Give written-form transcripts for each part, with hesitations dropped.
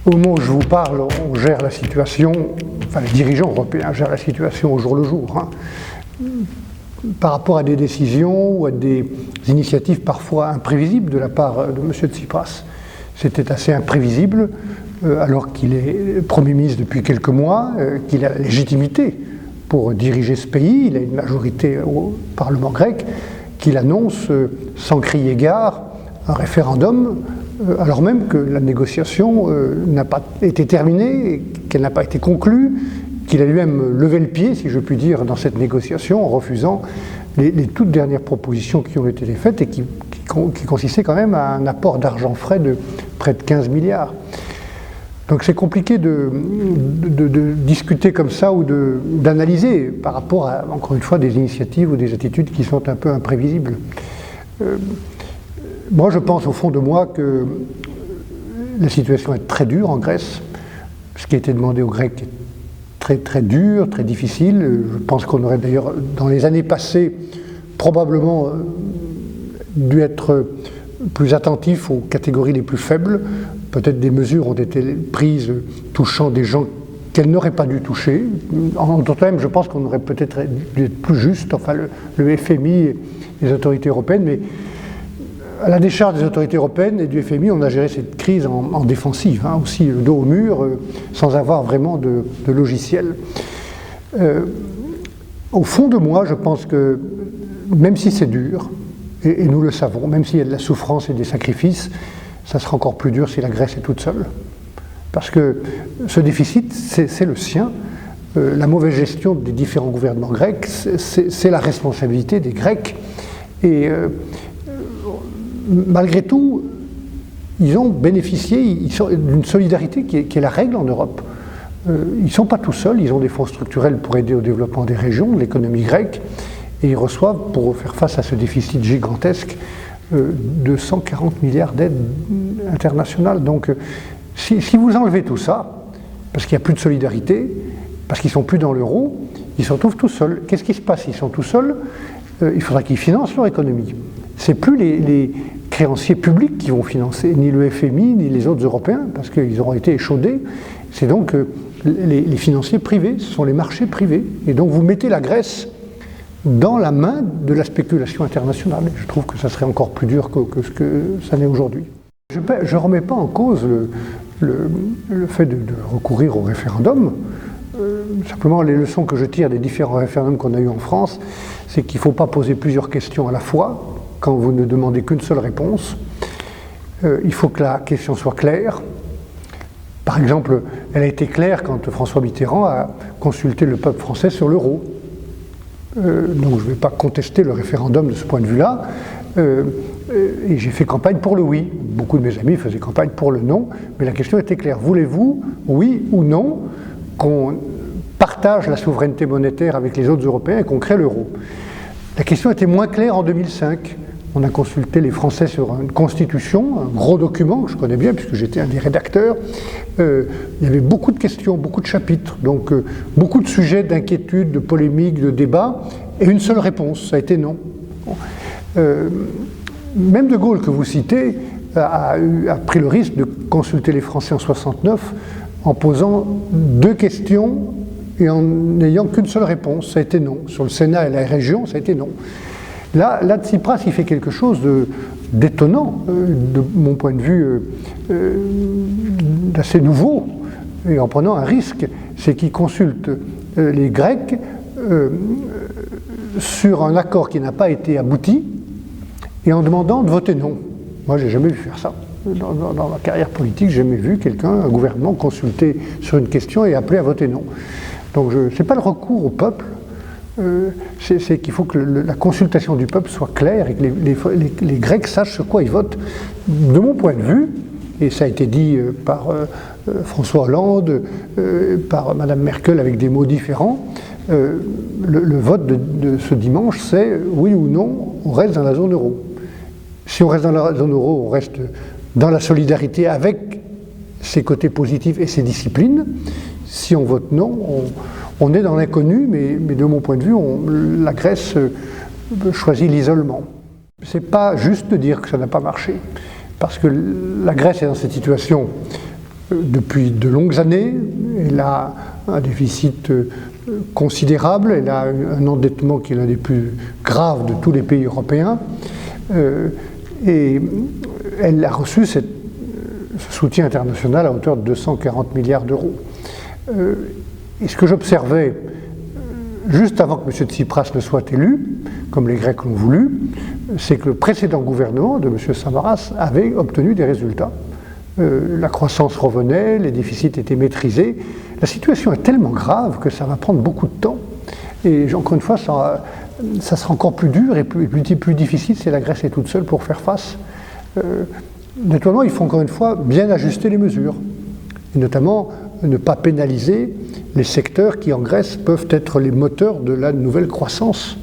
Au moment où je vous parle, on gère la situation, enfin les dirigeants européens gèrent la situation au jour le jour, hein, par rapport à des décisions ou à des initiatives parfois imprévisibles de la part de M. Tsipras. C'était assez imprévisible, alors qu'il est Premier ministre depuis quelques mois, qu'il a la légitimité pour diriger ce pays, il a une majorité au Parlement grec, qu'il annonce sans crier gare un référendum, alors même que la négociation n'a pas été terminée, qu'elle n'a pas été conclue, qu'il a lui-même levé le pied, si je puis dire, dans cette négociation en refusant les toutes dernières propositions qui ont été faites et qui consistaient quand même à un apport d'argent frais de près de 15 milliards. Donc c'est compliqué de discuter comme ça ou d'analyser par rapport à, encore une fois, des initiatives ou des attitudes qui sont un peu imprévisibles. Moi, je pense au fond de moi que la situation est très dure en Grèce. Ce qui a été demandé aux Grecs est très très dur, très difficile. Je pense qu'on aurait d'ailleurs, dans les années passées, probablement dû être plus attentif aux catégories les plus faibles. Peut-être des mesures ont été prises touchant des gens qu'elles n'auraient pas dû toucher. En d'autres termes, je pense qu'on aurait peut-être dû être plus juste, enfin le FMI et les autorités européennes, mais à la décharge des autorités européennes et du FMI, on a géré cette crise en défensive, hein, aussi le dos au mur, sans avoir vraiment de logiciel. Au fond de moi, je pense que même si c'est dur, et nous le savons, même s'il y a de la souffrance et des sacrifices, ça sera encore plus dur si la Grèce est toute seule. Parce que ce déficit, c'est le sien. La mauvaise gestion des différents gouvernements grecs, c'est la responsabilité des Grecs. Et malgré tout, ils ont bénéficié d'une solidarité qui est la règle en Europe. Ils ne sont pas tout seuls, ils ont des fonds structurels pour aider au développement des régions, de l'économie grecque, et ils reçoivent, pour faire face à ce déficit gigantesque, 240 milliards d'aides internationales. Donc, si vous enlevez tout ça, parce qu'il n'y a plus de solidarité, parce qu'ils ne sont plus dans l'euro, ils se retrouvent tout seuls. Qu'est-ce qui se passe? Ils sont tout seuls, il faudra qu'ils financent leur économie. Ce n'est plus les créanciers publics qui vont financer, ni le FMI, ni les autres Européens, parce qu'ils auront été échaudés. C'est donc les financiers privés, ce sont les marchés privés. Et donc vous mettez la Grèce dans la main de la spéculation internationale. Je trouve que ça serait encore plus dur que ce que ça n'est aujourd'hui. Je ne remets pas en cause le fait de recourir au référendum. Simplement, les leçons que je tire des différents référendums qu'on a eus en France, c'est qu'il ne faut pas poser plusieurs questions à la fois quand vous ne demandez qu'une seule réponse. Il faut que la question soit claire. Par exemple, elle a été claire quand François Mitterrand a consulté le peuple français sur l'euro. Donc je ne vais pas contester le référendum de ce point de vue-là. Et j'ai fait campagne pour le oui. Beaucoup de mes amis faisaient campagne pour le non, mais la question était claire. Voulez-vous, oui ou non, qu'on partage la souveraineté monétaire avec les autres Européens et qu'on crée l'euro? La question était moins claire en 2005. On a consulté les Français sur une constitution, un gros document que je connais bien puisque j'étais un des rédacteurs. Il y avait beaucoup de questions, beaucoup de chapitres, donc beaucoup de sujets d'inquiétude, de polémique, de débat, et une seule réponse, ça a été non. Même De Gaulle, que vous citez, a pris le risque de consulter les Français en 69 en posant deux questions et en n'ayant qu'une seule réponse, ça a été non. Sur le Sénat et la région, ça a été non. Là, Tsipras, il fait quelque chose d'étonnant, de mon point de vue, d'assez nouveau, et en prenant un risque, c'est qu'il consulte les Grecs sur un accord qui n'a pas été abouti, et en demandant de voter non. Moi, j'ai jamais vu faire ça. Dans ma carrière politique, j'ai jamais vu quelqu'un, un gouvernement, consulter sur une question et appeler à voter non. Donc, ce n'est pas le recours au peuple, c'est qu'il faut que la consultation du peuple soit claire et que les Grecs sachent sur quoi ils votent. De mon point de vue, et ça a été dit par François Hollande, par Madame Merkel avec des mots différents, le vote de ce dimanche, c'est oui ou non, on reste dans la zone euro. Si on reste dans la zone euro, on reste dans la solidarité avec ses côtés positifs et ses disciplines. Si on vote non, on est dans l'inconnu, mais de mon point de vue, la Grèce choisit l'isolement. Ce n'est pas juste de dire que ça n'a pas marché, parce que la Grèce est dans cette situation depuis de longues années. Elle a un déficit considérable, elle a un endettement qui est l'un des plus graves de tous les pays européens, et elle a reçu ce soutien international à hauteur de 240 milliards d'euros. Et ce que j'observais juste avant que M. Tsipras ne soit élu, comme les Grecs l'ont voulu, c'est que le précédent gouvernement de M. Samaras avait obtenu des résultats. La croissance revenait, les déficits étaient maîtrisés. La situation est tellement grave que ça va prendre beaucoup de temps. Et encore une fois, ça sera encore plus dur et plus difficile si la Grèce est toute seule pour faire face. Naturellement, il faut encore une fois bien ajuster les mesures. Et notamment, ne pas pénaliser les secteurs qui, en Grèce, peuvent être les moteurs de la nouvelle croissance.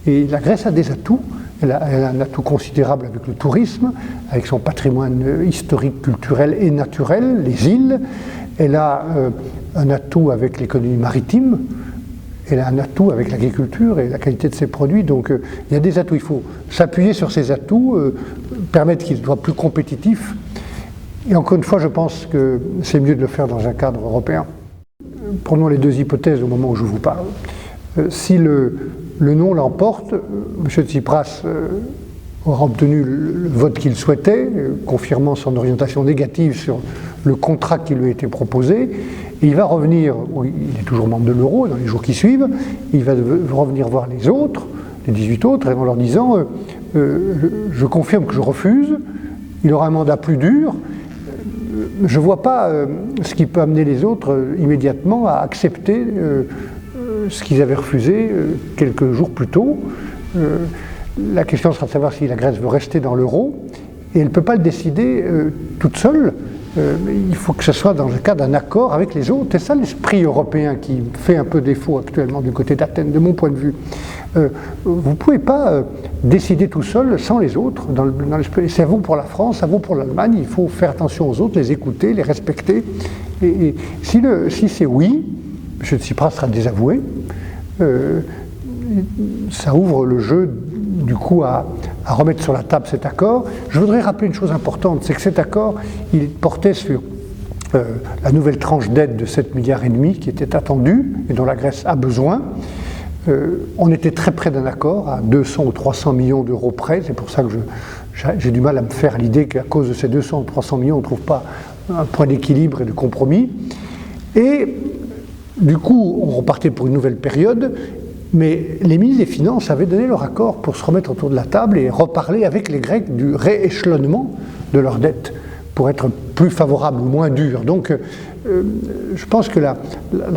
Et la Grèce a des atouts. Elle a un atout considérable avec le tourisme, avec son patrimoine historique, culturel et naturel, les îles. Elle a un atout avec l'économie maritime. Elle a un atout avec l'agriculture et la qualité de ses produits. Donc il y a des atouts. Il faut s'appuyer sur ces atouts, permettre qu'ils soient plus compétitifs. Et encore une fois, je pense que c'est mieux de le faire dans un cadre européen. Prenons les deux hypothèses au moment où je vous parle. Si le non l'emporte, M. Tsipras aura obtenu le vote qu'il souhaitait, confirmant son orientation négative sur le contrat qui lui a été proposé. Et il va revenir, il est toujours membre de l'euro dans les jours qui suivent, il va revenir voir les autres, les 18 autres, en leur disant je confirme que je refuse, il aura un mandat plus dur. Je ne vois pas ce qui peut amener les autres immédiatement à accepter ce qu'ils avaient refusé quelques jours plus tôt. La question sera de savoir si la Grèce veut rester dans l'euro, et elle ne peut pas le décider toute seule. Il faut que ce soit dans le cadre d'un accord avec les autres. C'est ça l'esprit européen qui fait un peu défaut actuellement du côté d'Athènes, de mon point de vue. Vous ne pouvez pas décider tout seul sans les autres. Ça vaut pour la France, ça vaut pour l'Allemagne. Il faut faire attention aux autres, les écouter, les respecter. Et si c'est oui, M. Tsipras sera désavoué. Ça ouvre le jeu du coup à remettre sur la table cet accord. Je voudrais rappeler une chose importante, c'est que cet accord, il portait sur la nouvelle tranche d'aide de 7,5 milliards qui était attendue et dont la Grèce a besoin. On était très près d'un accord, à 200 ou 300 millions d'euros près. C'est pour ça que j'ai du mal à me faire l'idée qu'à cause de ces 200 ou 300 millions, on ne trouve pas un point d'équilibre et de compromis. Et du coup, on repartait pour une nouvelle période. Mais les ministres des Finances avaient donné leur accord pour se remettre autour de la table et reparler avec les Grecs du rééchelonnement de leur dette pour être plus favorable ou moins dur. Donc je pense que la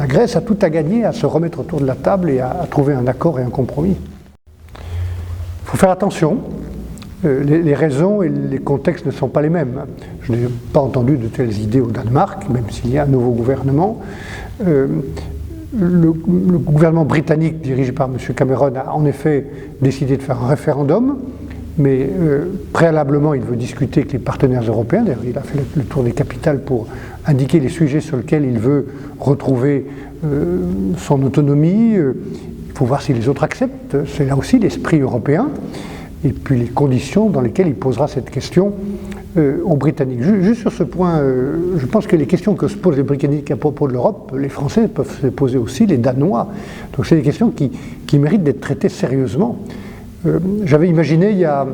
Grèce a tout à gagner à se remettre autour de la table et à trouver un accord et un compromis. Il faut faire attention. Les raisons et les contextes ne sont pas les mêmes. Je n'ai pas entendu de telles idées au Danemark, même s'il y a un nouveau gouvernement. Le gouvernement britannique, dirigé par M. Cameron, a en effet décidé de faire un référendum, mais préalablement, il veut discuter avec les partenaires européens. D'ailleurs, il a fait le tour des capitales pour indiquer les sujets sur lesquels il veut retrouver son autonomie. Il faut voir si les autres acceptent. C'est là aussi l'esprit européen. Et puis les conditions dans lesquelles il posera cette question aux Britanniques. Juste sur ce point, je pense que les questions que se posent les Britanniques à propos de l'Europe, les Français peuvent se poser aussi, les Danois. Donc c'est des questions qui méritent d'être traitées sérieusement. J'avais imaginé il y a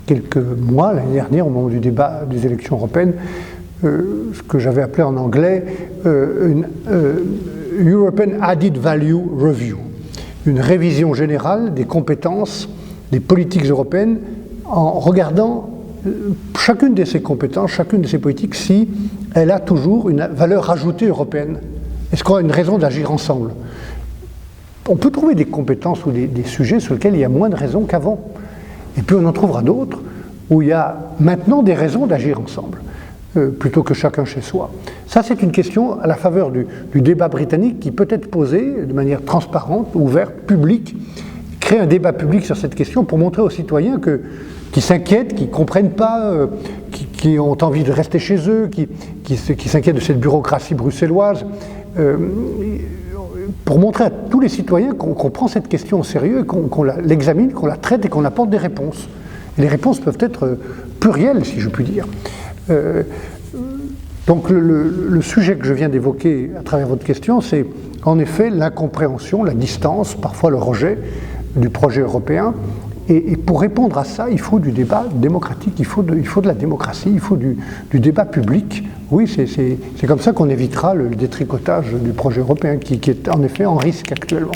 quelques mois, l'année dernière, au moment du débat des élections européennes, ce que j'avais appelé en anglais une European Added Value Review, une révision générale des compétences des politiques européennes en regardant chacune de ces compétences, chacune de ces politiques, si elle a toujours une valeur ajoutée européenne. Est-ce qu'on a une raison d'agir ensemble? On peut trouver des compétences ou des sujets sur lesquels il y a moins de raisons qu'avant. Et puis on en trouvera d'autres où il y a maintenant des raisons d'agir ensemble, plutôt que chacun chez soi. Ça, c'est une question à la faveur du débat britannique qui peut être posée de manière transparente, ouverte, publique. Créer un débat public sur cette question pour montrer aux citoyens qui s'inquiètent, qui ne comprennent pas, qui ont envie de rester chez eux, qui s'inquiètent de cette bureaucratie bruxelloise, pour montrer à tous les citoyens qu'on prend cette question au sérieux, qu'on l'examine, qu'on la traite et qu'on apporte des réponses. Et les réponses peuvent être plurielles, si je puis dire. Donc le sujet que je viens d'évoquer à travers votre question, c'est en effet l'incompréhension, la distance, parfois le rejet du projet européen. Et pour répondre à ça, il faut du débat démocratique, il faut de la démocratie, il faut du débat public. Oui, c'est comme ça qu'on évitera le détricotage du projet européen qui est en effet en risque actuellement.